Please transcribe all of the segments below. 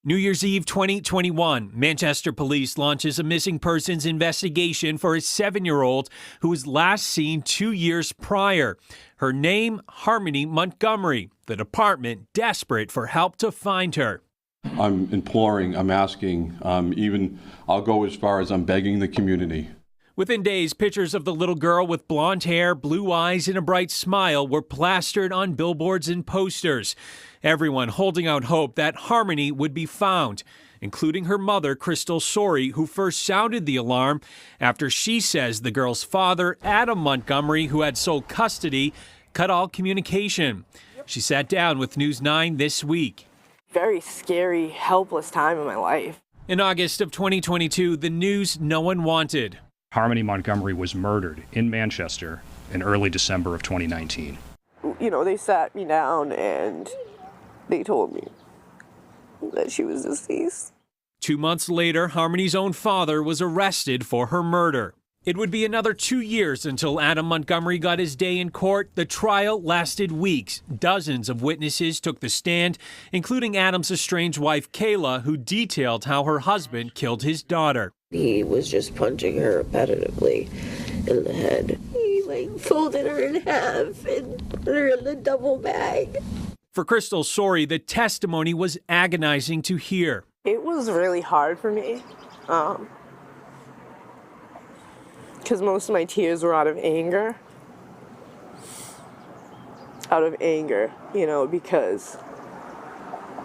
New Year's Eve 2021, Manchester Police launches a missing persons investigation for a 7-year-old who was last seen 2 years prior. Her name, Harmony Montgomery. The department desperate for help to find her. I'm imploring, I'm asking, I'll go as far as I'm begging the community. Within days, pictures of the little girl with blonde hair, blue eyes, and a bright smile were plastered on billboards and posters. Everyone holding out hope that Harmony would be found, including her mother, Crystal Sorey, who first sounded the alarm after she says the girl's father, Adam Montgomery, who had sole custody, cut all communication. She sat down with News 9 this week. Very scary, helpless time in my life. In August of 2022, the news no one wanted. Harmony Montgomery was murdered in Manchester in early December of 2019. You know, they sat me down and they told me that she was deceased. 2 months later, Harmony's own father was arrested for her murder. It would be another 2 years until Adam Montgomery got his day in court. The trial lasted weeks. Dozens of witnesses took the stand, including Adam's estranged wife, Kayla, who detailed how her husband killed his daughter. He was just punching her repetitively in the head. He folded her in half and put her in the double bag. For Crystal Sorey, the testimony was agonizing to hear. It was really hard for me because most of my tears were out of anger. You know, because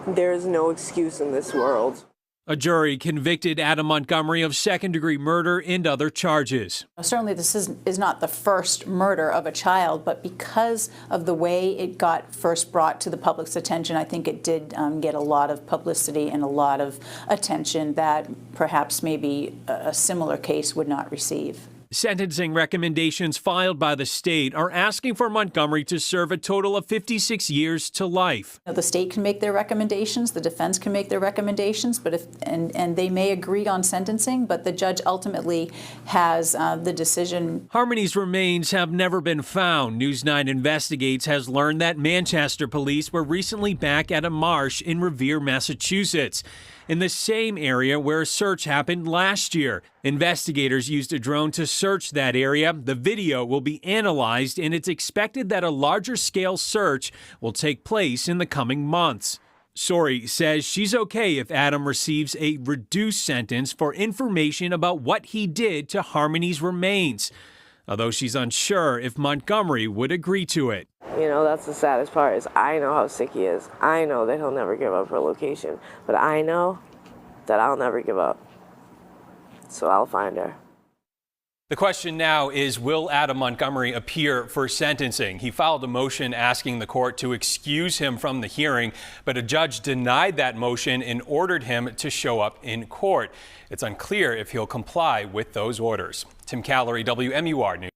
there is no excuse in this world. A jury convicted Adam Montgomery of second-degree murder and other charges. Certainly this is not the first murder of a child, but because of the way it got first brought to the public's attention, I think it did get a lot of publicity and a lot of attention that perhaps maybe a similar case would not receive. Sentencing recommendations filed by the state are asking for Montgomery to serve a total of 56 years to life. The state can make their recommendations, the defense can make their recommendations, but and they may agree on sentencing, but the judge ultimately has the decision. Harmony's remains have never been found. News 9 Investigates has learned that Manchester police were recently back at a marsh in Revere, Massachusetts, in the same area where a search happened last year. Investigators used a drone to search that area. The video will be analyzed, and it's expected that a larger scale search will take place in the coming months. Sorey says she's okay if Adam receives a reduced sentence for information about what he did to Harmony's remains, although she's unsure if Montgomery would agree to it. You know, that's the saddest part is I know how sick he is. I know that he'll never give up her location, but I know that I'll never give up. So I'll find her. The question now is, will Adam Montgomery appear for sentencing? He filed a motion asking the court to excuse him from the hearing, but a judge denied that motion and ordered him to show up in court. It's unclear if he'll comply with those orders. Tim Callery, WMUR News.